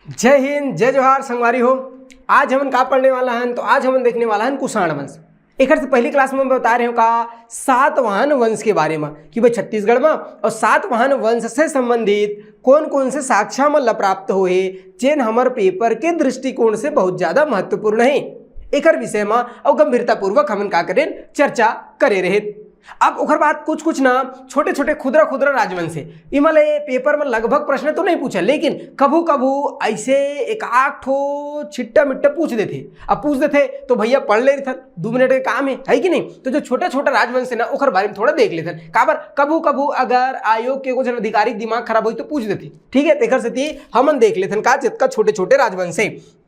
जय हिंद, जय जोहार संगवारी हो। आज हमन का पढ़ने वाला हन, तो आज हमन देखने वाला हन कुषाण वंश। एक से पहली क्लास में बता रहे हो का सातवाहन वंश के बारे में कि भाई छत्तीसगढ़ में और सातवाहन वंश से संबंधित कौन कौन से साक्ष्य मन प्राप्त हुए जेन हमर पेपर के दृष्टिकोण से बहुत ज्यादा महत्वपूर्ण है। एक विषय में और गंभीरता पूर्वक हमन का करें चर्चा करे रहे। अब ओकर बाद कुछ ना छोटे छोटे खुदरा खुदरा राजवंश है। इमले पेपर में लगभग प्रश्न तो नहीं पूछा, लेकिन कभू कभू ऐसे एक आठ ठो छिट्टा मिट्टा पूछ देते। अब पूछ देते तो भैया पढ़ ले रहे 2 मिनट के काम है कि नहीं। तो जो छोटा छोटा राजवंश है ना ओकर बारे में थोड़ा देख लेते काबर कभू कभू अगर आयोग के कुछ अधिकारी दिमाग खराब हुई तो पूछ देते। ठीक है, तेकर से हमन देख लेते का जितना छोटे छोटे राजवंश है।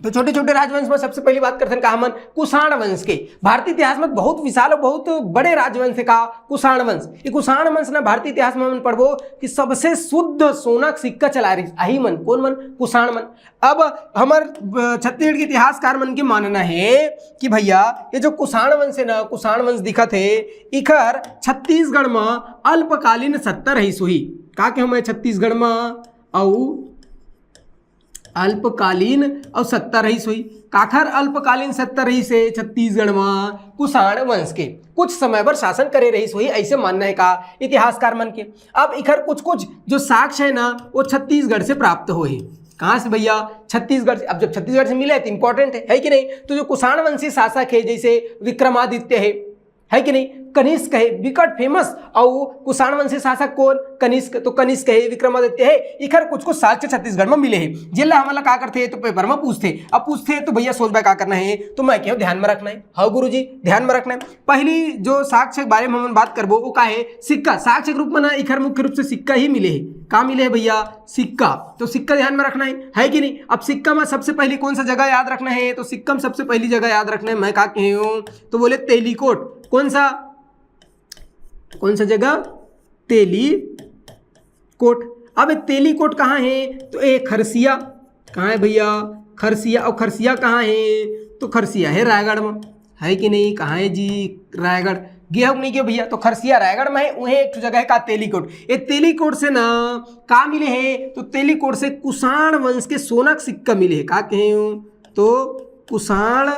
तो छोटे छोटे राजवंश में सबसे पहली बात करते हैं हमन कुषाण वंश के। भारतीय इतिहास में बहुत विशाल और बहुत बड़े राजवंश का कुषाण वंश। ये कुषाण वंश ना भारतीय इतिहास में हमन पढ़बो कि सबसे शुद्ध सोना सिक्का चला रही आई मन कौन मन कुषाण मन। अब हमार छत्तीसगढ़ के इतिहासकार मन के मानना है कि भैया ये जो कुषाण वंश है ना, कुषाण वंश दिखत है इखर छत्तीसगढ़ में अल्पकालीन सत्ता रही सुही का के हमें छत्तीसगढ़ में और अल्पकालीन और सत्ता रही हुई काखर अल्पकालीन सत्ता रही से छत्तीसगढ़ में कुषाण वंश के कुछ समय पर शासन करे रही हुई ऐसे मानना है का इतिहासकार मन के। अब इखर कुछ जो साक्ष्य है ना वो छत्तीसगढ़ से प्राप्त हुए। कहाँ से भैया? छत्तीसगढ़ से। अब जब छत्तीसगढ़ से मिले तो इंपॉर्टेंट है कि नहीं। तो जो कुषाण वंशी शासक है जैसे विक्रमादित्य है कि नहीं, कनिष्क है विकट फेमस। और कुषाण वंशी शासक कौन? कनिष्क। तो कनिष्क है, विक्रमादित्य है। इखर कुछ साक्ष्य छत्तीसगढ़ में मिले हैं जिला हमला का करते हैं तो पेपर में पूछते। अब पूछते तो भैया सोच भाई का करना है तो मैं क्यों ध्यान में रखना है। हाँ गुरुजी ध्यान में रखना है। पहली जो साक्ष्य के बारे में हम बात करबो वो का है सिक्का। साक्ष्य के रूप में ना इखर मुख्य रूप से सिक्का ही मिले है। का मिले है भैया? सिक्का। तो सिक्का ध्यान में रखना है कि नहीं। अब सिक्का में सबसे पहली कौन सा जगह याद रखना है? तो सिक्का में सबसे पहली जगह याद रखना है मैं का कहूँ तो बोले तेलीकोट। कौन सा जगह? तेलीकोट। अब तेलीकोट कहाँ है? तो ये खरसिया। कहाँ है भैया? खरसिया। और खरसिया कहाँ है? तो खरसिया है रायगढ़ में, है कि नहीं। कहाँ है जी? रायगढ़। गया नहीं गया भैया? तो खरसिया रायगढ़ में है। वहीं एक जगह है का तेलीकोट। ये तेलीकोट से ना का मिले है? तो तेलीकोट से कुषाण वंश के सोना सिक्का मिले है। का कहें तो कुषाण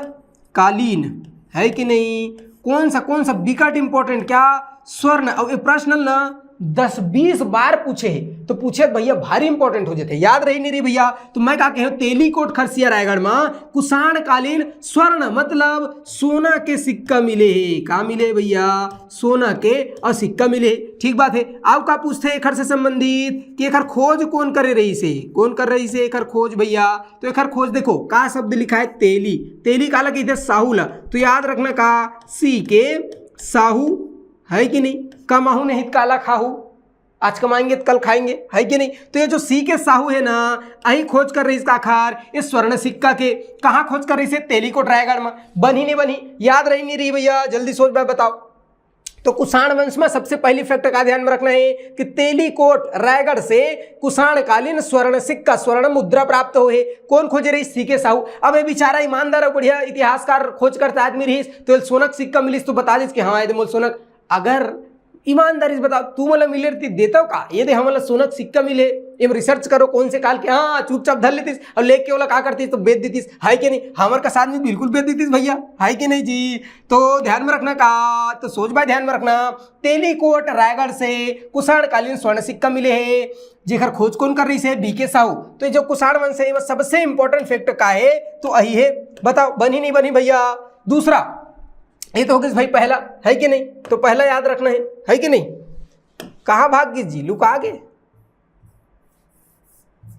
कालीन, है कि नहीं। कौन सा विकट इंपॉर्टेंट क्या? स्वर्ण। और ये प्रश्न ना 10-20 बार पूछे है तो पूछे भैया भारी इंपॉर्टेंट हो जाते, याद रही नहीं रही भैया। तो मैं क्या कहूँ तेलीकोट खरसिया रायगढ़ में कुषाण कालीन स्वर्ण मतलब सोना के सिक्का मिले है। का मिले भैया? सोना के और सिक्का मिले। ठीक बात है। अब का पूछते एखर से संबंधित कि एखर खोज कौन करे रही से? कौन कर रही से एखर खोज भैया? तो एखर खोज देखो का शब्द लिखा है तेली। तेली काला कहते साहू ला। तो याद रखना का सी के साहू, है कि नहीं। कमाहू नहीं काला खाहू, आज कमाएंगे तो कल खाएंगे, है कि नहीं। तो ये जो सी के साहू है ना यही खोज कर रही इसका आखार ये स्वर्ण सिक्का के। कहाँ खोज कर रही से? तेलीकोट रायगढ़ में। बनी नहीं बनी? याद रही नहीं रही भैया? जल्दी सोच भाई बताओ। तो कुषाण वंश में सबसे पहली फैक्ट का ध्यान में रखना है कि तेलीकोट रायगढ़ से कुषाण कालीन स्वर्ण सिक्का स्वर्ण मुद्रा प्राप्त हुए। कौन खोजे रही? सी के साहू। अब ये बेचारा ईमानदार और बढ़िया इतिहासकार खोज करता आदमी रही तो सोनक सिक्का मिलिस तो बता दीस कि हाँ ये मोल सोनक। अगर ईमानदारी से बताओ तू मला मिले देता का ये दे हमला सोनक सिक्का मिले एम रिसर्च करो कौन से काल के। हाँ चुपचाप धर लेतीस और लेके वाला का करतीस तो बेच देतीस, है कि नहीं। हमारे का साथ में बिल्कुल बेच देतीस भैया, है कि नहीं जी। तो ध्यान में रखना का तो सोच भाई ध्यान में रखना तेलीकोट रायगढ़ से कुषाण कालीन स्वर्ण सिक्का मिले है जेकर खोज कौन कर रही से? बीके साहू। तो जो कुषाण वंश है सबसे इंपॉर्टेंट फैक्ट का है तो यही है। बताओ बनी नहीं बनी भैया? दूसरा ये तो होगा भाई पहला, है कि नहीं। तो पहला याद रखना है कि नहीं। कहाँ भाग गई जी? लुका गए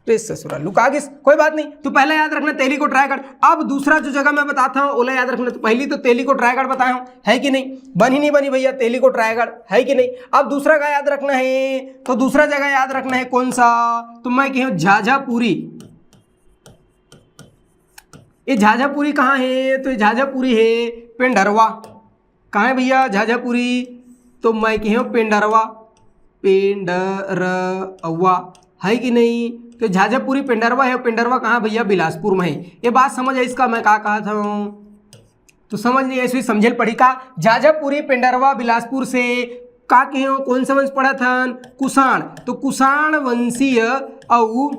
तो ससुरा लुका गए, कोई बात नहीं। तो पहला याद रखना तेलीकोट रायगढ़। अब दूसरा जो जगह मैं बताता हूँ ओला याद रखना। तो पहली तो तेलीकोट रायगढ़ बताया हूँ, है कि नहीं। बनी नहीं बनी भैया? तेलीकोट रायगढ़, है कि नहीं। अब दूसरा का याद रखना है तो दूसरा जगह याद रखना है कौन सा? तो मैं कहूँ झाझापुरी। ये झाझापुरी कहाँ है? तो ये झाझापुरी है पेंडरवा। कहाँ है भैया झाझापुरी? तो मैं कहूँ पेंडरवा, है कि नहीं। तो झाझापुरी पेंडरवा है। पेंडरवा कहाँ भैया? बिलासपुर में है। ये बात समझ है इसका मैं का कहा था तो समझ नहीं ऐसे समझे पढ़ी का। झाझापुरी पेंडरवा बिलासपुर से का कहूँ कौन सा वंश पढ़ा था? कुषाण। तो कुषाण वंशीय और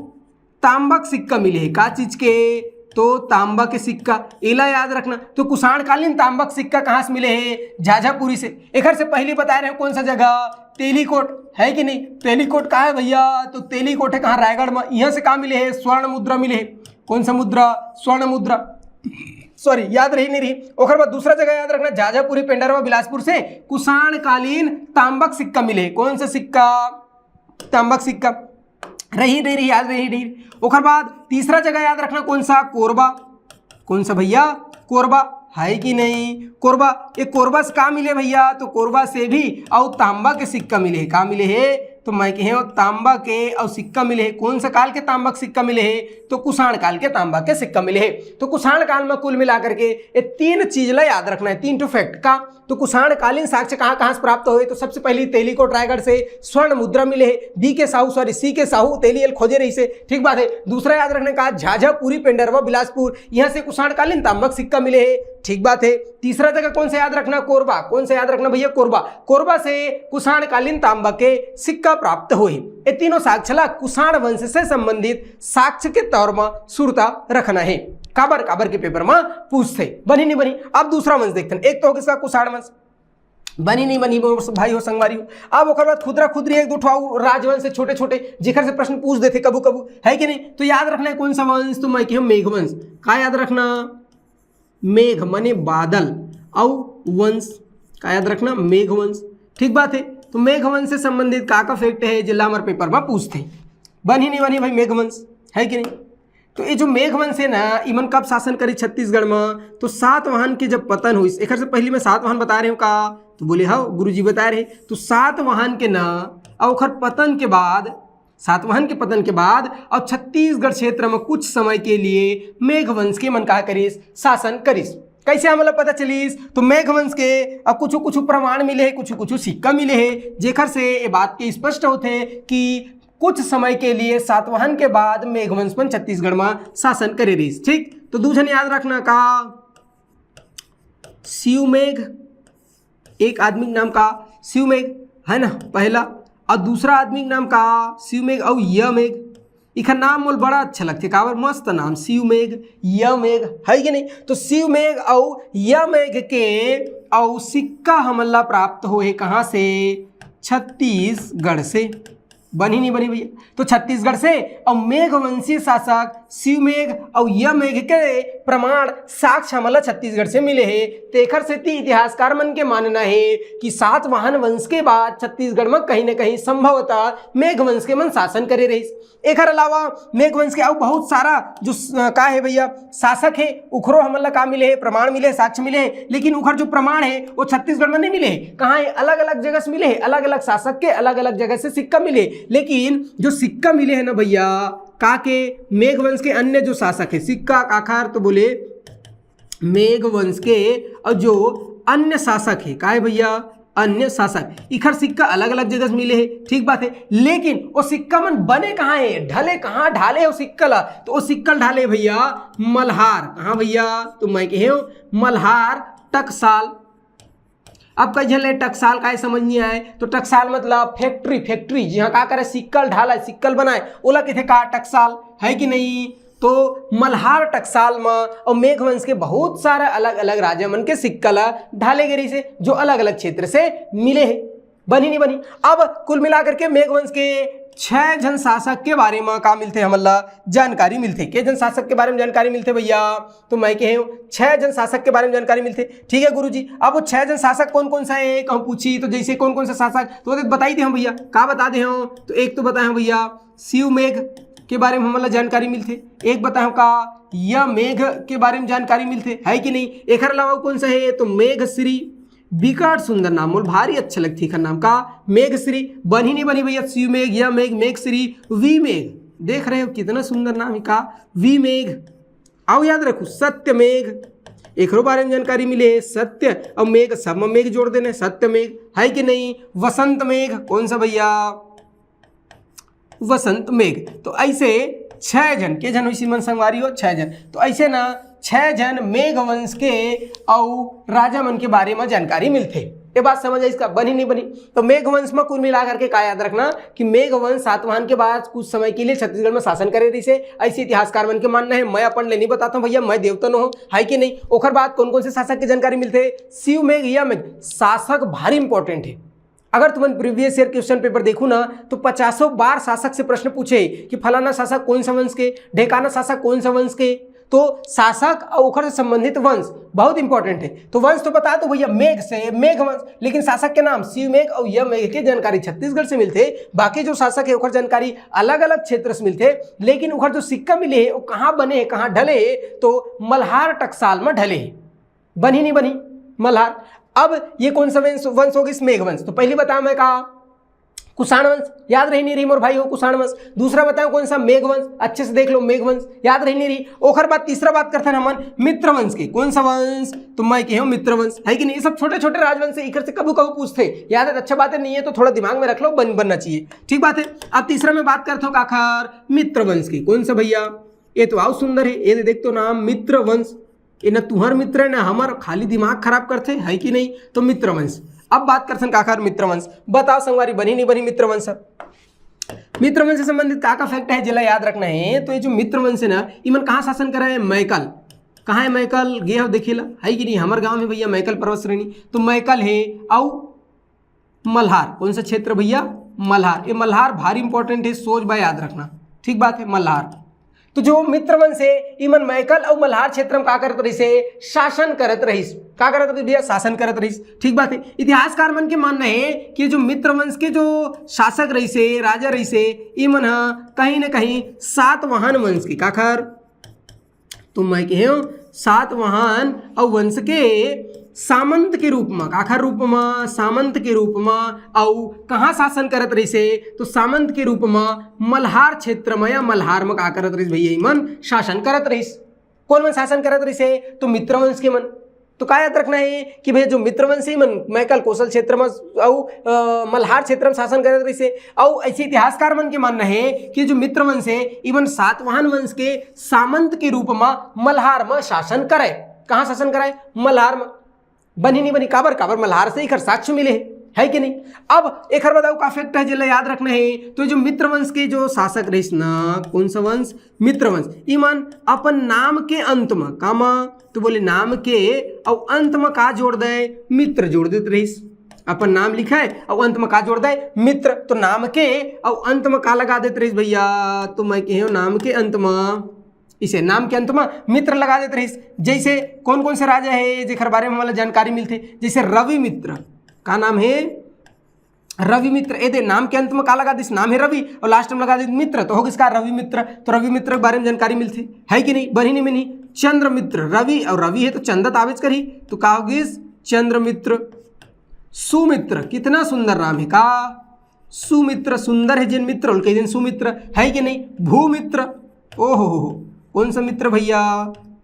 तांबा के सिक्का मिले है, का चीज के, तो तांबा के सिक्का, एला याद रखना। तो कुषाणकालीन तांबा के सिक्का कहाँ से मिले हैं, झाझापुरी से। एक से पहले बता रहे हैं कौन सा जगह, तेलीकोट, है कि नहीं। तेलीकोट कहाँ है भैया, तो तेलीकोट है कहाँ, रायगढ़ में। यहाँ से कहाँ मिले हैं, स्वर्ण मुद्रा मिले है। कौन सा मुद्रा, स्वर्ण मुद्रा, सॉरी याद रही नहीं रही। और बाद दूसरा जगह याद रखना, झाझापुरी, पेंडरवा, बिलासपुर से कुषाणकालीन तांबक सिक्का मिले। कौन सा सिक्का, तांबक सिक्का, रही नहीं रही, याद रही नहीं। और बाद तीसरा जगह याद रखना कौन सा, कोरबा। कौन सा भैया, कोरबा, है कि नहीं। कोरबा, ये कोरबा से कहाँ मिले भैया, तो कोरबा से भी और तांबा के सिक्का मिले। कहाँ मिले है, तो मैं कहे तांबा के और सिक्का मिले है। कौन सा काल के तांबा के सिक्का मिले है, तो कुषाण काल के तांबा के सिक्का मिले है। तो कुषाण काल में कुल मिलाकर के ये तीन चीज ला याद रखना है, 3 फैक्ट का। तो कुषाणकालीन साक्ष्य कहाँ से प्राप्त हुए, तो सबसे पहले तेलीकोट रायगढ़ से स्वर्ण मुद्रा मिले है। सी के साहू तेलीयल खोजे रही से, ठीक बात है। दूसरा याद रखने का, झाझापुरी, पेंडरवा, बिलासपुर, यहाँ से कुषाणकालीन तांबक सिक्का मिले है, ठीक बात है। तीसरा जगह कौन सा याद रखना, कोरबा। कौन सा याद रखना भैया, कोरबा। कोरबा से कुषाणकालीन तांबा के सिक्का प्राप्त हुए। ये तीनों साक्ष्य कुषाण वंश से संबंधित साक्ष्य के तौर में सुरता रखना है। काबर के पेपर में पूछते, बनी नहीं बनी। अब दूसरा वंश देखते हैं। एक तो किसका, कुषाण वंश, बनी नहीं बनी भाई हो संगवारी हो। अब ओकर बाद खुदरा खुदरी एक दो राजवंश से छोटे छोटे जिखर से प्रश्न पूछ देते कबू कबू, है कि नहीं। तो याद रखना है कौन सा वंश, तो मैं कहूँ मेघवंश। का याद रखना, मेघ मने बादल, और वंश का याद रखना, मेघवंश, ठीक बात है। तो मेघवंश से संबंधित का फैक्ट है, जिला हमारे पेपर में पूछते। बनी नहीं बनी भाई मेघवंश, है कि नहीं। तो ये जो मेघवंश है ना, इमन कब शासन करी छत्तीसगढ़ में, तो सातवाहन के जब पतन हुई। एक से पहले मैं सातवाहन बता रहे हूँ का, तो बोले हाँ गुरुजी बता रहे। तो सातवाहन के ना और पतन के बाद, सातवाहन के पतन के बाद और छत्तीसगढ़ क्षेत्र में कुछ समय के लिए मेघवंश के मन कहा करीस, शासन करीस। कैसे हमें पता चलीस, तो मेघवंश के अब कुछ कुछ प्रमाण मिले है, कुछ कुछ सिक्का मिले है, जेखर से ये बात के स्पष्ट होते कि कुछ समय के लिए सातवाहन के बाद मेघवंश पर छत्तीसगढ़ में शासन करे रही, ठीक। तो दूसरा याद रखना का, शिवमेघ, एक आदमी के नाम का शिवमेघ है ना पहला, और दूसरा आदमी के नाम का शिवमेघ और यमेघ। इनका नाम मोल बड़ा अच्छा लगते, काबर मस्त नाम, शिवमेघ, यमेघ, है कि नहीं। तो शिवमेघ और यमेघ के और सिक्का हमला प्राप्त हुए कहाँ से, छत्तीसगढ़ से। बनी नहीं बनी भैया, तो छत्तीसगढ़ से। और मेघवंशीय शासक शिवमेघ और यमेघ के प्रमाण साक्ष्य हमला छत्तीसगढ़ से मिले हैं। तेखर से इतिहासकार मन के मानना है कि सातवाहन वंश के बाद छत्तीसगढ़ में कहीं न कहीं संभवतः मेघवंश के मन शासन करे रही। एक अलावा मेघवंश के और बहुत सारा जो का है भैया शासक है, उखरो हमला का मिले है, प्रमाण मिले, साक्ष्य मिले हैं। लेकिन उखर जो प्रमाण है वो छत्तीसगढ़ में नहीं मिले हैं, कहाँ है, अलग अलग जगह से मिले हैं, अलग अलग शासक के अलग अलग जगह से सिक्का मिले। लेकिन जो सिक्का मिले हैं ना भैया का के मेघवंश के अन्य जो शासक है, सिक्का आकार तो बोले मेघवंश के और जो अन्य शासक है, का है भैया, अन्य शासक, इखर सिक्का अलग अलग जगह से मिले हैं, ठीक बात है। लेकिन वो सिक्का मन बने कहाँ है, ढले कहाँ, ढाले वो सिक्कल, तो वो सिक्कल ढाले भैया मल्हार, कहाँ भैया, तो मैं कहे मल्हार, टकसाल। अब कई झले टकसाल का समझ नहीं आए, तो टकसाल मतलब फैक्ट्री जहाँ का करे सिक्कल ढाला, सिक्कल बनाए, ओला कहते का टकसाल, है कि नहीं। तो मल्हार टकसाल में और मेघवंश के बहुत सारे अलग अलग राजा मन के सिक्कल ढाले गिरी से जो अलग अलग क्षेत्र से मिले हैं। बनी नहीं बनी। अब कुल मिलाकर के मेघवंश के 6 जन शासक के बारे में का मिलते हमला जानकारी मिलते। के जन शासक के बारे में जानकारी मिलते भैया, तो मैं कहे 6 जन शासक के बारे में जानकारी मिलते, ठीक है गुरुजी। अब वो 6 जन शासक कौन कौन सा है कहूँ पूछी, तो जैसे कौन कौन सा शासक तो बताई दे हम भैया, का बता दे हम, तो एक तो बताए भैया शिवमेघ के बारे में हमला जानकारी मिलते, एक बताओ का यमेघ के बारे में जानकारी मिलते, है कि नहीं। एक अलावा कौन सा है, तो मेघश्री, विकट सुंदर नाम बोल, भारी अच्छा लगती है नाम का मेघश्री। बनी नहीं बनी भैया, शिवमेघ, यमेघ, मेघश्री, विमेघ, देख रहे हो कितना सुंदर नाम है का विमेघ। आओ याद रखो सत्यमेघ, एक बारे में जानकारी मिले है, सत्य और मेघ सब में मेघ जोड़ देने, सत्यमेघ, है कि नहीं। वसंत मेघ, कौन सा भैया, वसंत मेघ। तो ऐसे 6 जन के जन हुई मन संगवारी हो 6 जन, तो ऐसे ना 6 जन मेघवंश के और राजा मन के बारे में जानकारी मिलते। ये बात समझ आई, इसका बनी नहीं बनी। तो मेघवंश में कुल मिलाकर के का याद रखना कि मेघवंश सातवाहन के बाद कुछ समय के लिए छत्तीसगढ़ में शासन करे रही से, ऐसे इतिहासकार मन के मानना है। मैं अपन ले नहीं बताता हूँ भैया, मैं देवता न हूँ, है कि नहीं। ओखर बाद कौन कौन से शासक की जानकारी मिलते, शिव मेघ या मेघ शासक भारी इंपॉर्टेंट है। अगर तुम प्रीवियस ईयर क्वेश्चन पेपर देखो ना तो 50 बार शासक से प्रश्न पूछे कि फलाना शासक कौन सा वंश के, ढेकाना शासक कौन सा वंश के। तो शासक और ओखर से संबंधित वंश बहुत इंपॉर्टेंट है। तो वंश तो बता दो भैया मेघ से मेघ वंश, लेकिन शासक के नाम शिव मेघ और यम मेघ की जानकारी छत्तीसगढ़ से मिलते। बाकी जो शासक है ओखर जानकारी अलग अलग क्षेत्र से मिलते, लेकिन ओखर जो सिक्का मिले है वो कहाँ बने है, कहाँ ढले है, तो मल्हार टकसाल में ढले है। बनी नहीं बनी मल्हार। अब ये कौन सा वंश होगी, मेघ वंश। तो पहले बताया मैं कहा कुषाण वंश, याद रही नहीं रही मोर भाई हो कुषाण वंश। दूसरा बताओ कौन सा, मेघ वंश, अच्छे से देख लो मेघ वंश, याद रही नहीं रही। ओखर बात तीसरा बात करते हैं हम मित्र वंश की, कौन सा वंश, तो मैं कहो मित्र वंश, है कि नहीं। ये सब छोटे छोटे राजवंश से इधर से कभी कभी पूछते, याद है, अच्छा बात है, नहीं है तो थोड़ा दिमाग में रख लो, बनना चाहिए, ठीक बात है। अब तीसरा में बात करता हूँ काखर मित्र वंश की, कौन सा भैया, ये तो आओ सुंदर है, ये देख तो नाम मित्र वंश, ये ना तुम्हार मित्र है ना हमार, खाली दिमाग खराब करते, है कि नहीं। तो मित्र वंश। अब बात करते हैं काकार मित्रवंश, बताओ संगवारी बनी नहीं बनी मित्रवंश। मित्रवंश से संबंधित का फैक्ट है जिला याद रखना है। तो ये जो मित्रवंश है ना, इमन कहाँ शासन करा है, मैकल। कहाँ है मैकल, गे हो देखिएला, है कि नहीं, हमारे गांव में भैया मैकल पर्वत श्रेणी। तो मैकल है और मल्हार, कौन सा क्षेत्र भैया, मल्हार। ये मल्हार भारी इंपॉर्टेंट है, सोच बा याद रखना, ठीक बात है, मल्हार। तो जो मित्रवंश है इमन मैकल और मल्हार क्षेत्र में का करत रही से, शासन करत रहीस, का करत रही भैया, शासन करत रहीस, ठीक बात है। इतिहासकार मन के मानना है कि जो मित्रवंश के जो शासक रही से, राजा रही से, इमन कहीं ना कहीं सातवाहन वंश की काखर, तो मैं कहो सातवाहन और वंश के सामंत के रूप में, काखर रूप में, सामंत के रूप में, और कहाँ शासन करत रही से, तो सामंत के रूप में मल्हार क्षेत्र में या मल्हार में का करत रही भैया, मन शासन करत रही। कौन मन शासन करत रही से, तो मित्रवंश के मन। तो का याद रखना है कि भैया जो मित्रवंश मन मैकल कौशल क्षेत्र में और मल्हार क्षेत्र में शासन करत रही से। और ऐसे इतिहासकार मन के मानना है कि जो मित्रवंश है इवन सातवाहन वंश के सामंत के रूप में मल्हार में शासन करे। कहाँ शासन कराए, मल्हार में। बनी नहीं बनी, काबर काबर मल्हार से एक साक्ष्य मिले है कि नहीं। अब एक बताओ का फैक्ट है जिला याद रखना है। तो जो मित्रवंश के जो शासक रही ना, कौन सा वंश, मित्रवंश, ईमान अपन नाम के अंत में कामा, तो बोले नाम के और अंत में का जोड़ दे, मित्र जोड़ देते रही। अपन नाम लिखा है और अंत में का जोड़ दे, मित्र। तो नाम के और अंत में का लगा देते रही भैया, तो मैं कहो नाम के अंत में, इसे नाम के अंत में मित्र लगा देते रही। जैसे कौन कौन से राजा है जिसके बारे में हमारा जानकारी मिलते, जैसे रवि मित्र, का नाम है रवि मित्र। ए दे नाम के अंत में का लगा दिस, नाम है रवि और लास्ट में लगा दी मित्र, तो हो किसका, रवि मित्र। तो रवि मित्र के बारे में जानकारी मिलती है कि नहीं, बनी नहीं बनी। चंद्र मित्र, रवि और रवि है तो चंदत आवेज करी, तो का होगी चंद्र मित्र। सुमित्र, कितना सुंदर नाम है का, सुमित्र, सुंदर है जिन मित्र उनके दिन सुमित्र, है कि नहीं। भूमित्र, ओहो कौन सा मित्र भैया,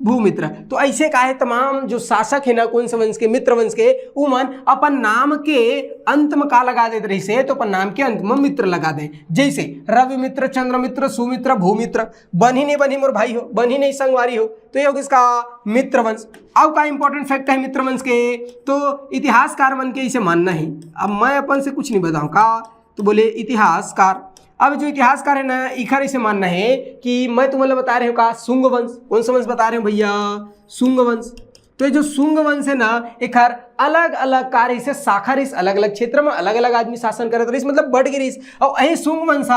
भूमित्र। तो ऐसे का है तमाम जो शासक है ना कौन सा वंश के, मित्र वंश के, उमन अपन नाम के अंत में का लगा देते रही से, तो अपन नाम के अंत में मित्र लगा दे। जैसे रवि मित्र, चंद्र मित्र, सुमित्र, भूमित्र। बनी नहीं बनी मोर भाई हो, बनी नहीं संगवारी हो, तो ये होगा इसका मित्र वंश। अब का इंपॉर्टेंट फैक्ट है मित्र वंश के, तो इतिहासकार मन के इसे मानना है। अब मैं अपन से कुछ नहीं बताऊँ का, तो बोले इतिहासकार। अब जो इतिहासकार है ना इखर इसे मानना है कि मैं तुम्हें बता रहे हूँ का, शुंग वंश। कौन सा वंश बता रहे हो भैया, शुंग वंश। तो ये जो शुंग वंश है ना इखर अलग अलग कार्य से शाखा रही, अलग अलग क्षेत्र में अलग अलग आदमी शासन करते रही, मतलब बढ़ गई। और यही शुंग वंश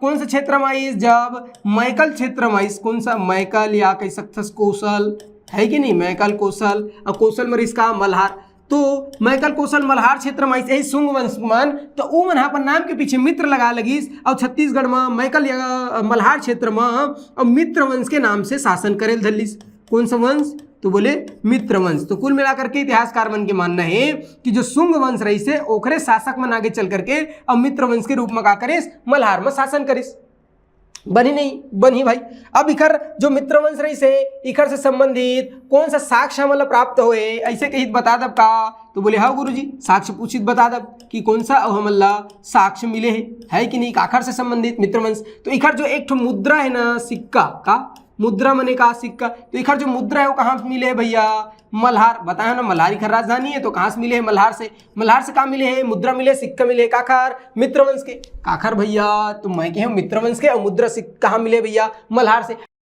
कौन सा क्षेत्र में आई, जब मैकल क्षेत्र में आई। कौन सा, मैकल या कह सकते कौशल, है कि नहीं, मैकल कौशल, और कौशल में इसका मल्हार। तो मैकल कौशल मल्हार क्षेत्र में ऐसे ही शुंग वंश मन, तो वो मन अपन नाम के पीछे मित्र लगा लगी। और छत्तीसगढ़ में मैकल या मल्हार क्षेत्र में और मित्र वंश के नाम से शासन करेल धलिस। कौन सा वंश, तो बोले मित्र वंश। तो कुल मिलाकर के इतिहासकार मन के मानना है कि जो शुंग वंश रही से ओखरे शासक मन आगे चल करके और मित्र वंश के रूप में का करिस, मल्हार में शासन करिस। बनी नहीं बनी भाई। अब इखर जो मित्रवंश रही से इखर से संबंधित कौन सा साक्ष्य हमला प्राप्त होए, ऐसे कही बता दब का, तो बोले हाँ गुरुजी साक्ष्य पूछित बता दब कि कौन सा हमला साक्ष्य मिले है कि नहीं, काखर से संबंधित मित्रवंश। तो इखर जो एक ठो मुद्रा है ना, सिक्का का मुद्रा मने का सिक्का, तो इखर जो मुद्रा है वो कहाँ से मिले है भैया, मल्हार, बताया ना मल्हार इखर राजधानी है, तो कहाँ से मिले है, मल्हार से। मल्हार से कहाँ मिले है, मुद्रा मिले, सिक्का मिले काखर, मित्रवंश के, काखर भैया, तो मैं कह मित्रवंश के, और मुद्रा सिक्का कहाँ मिले भैया, मल्हार से।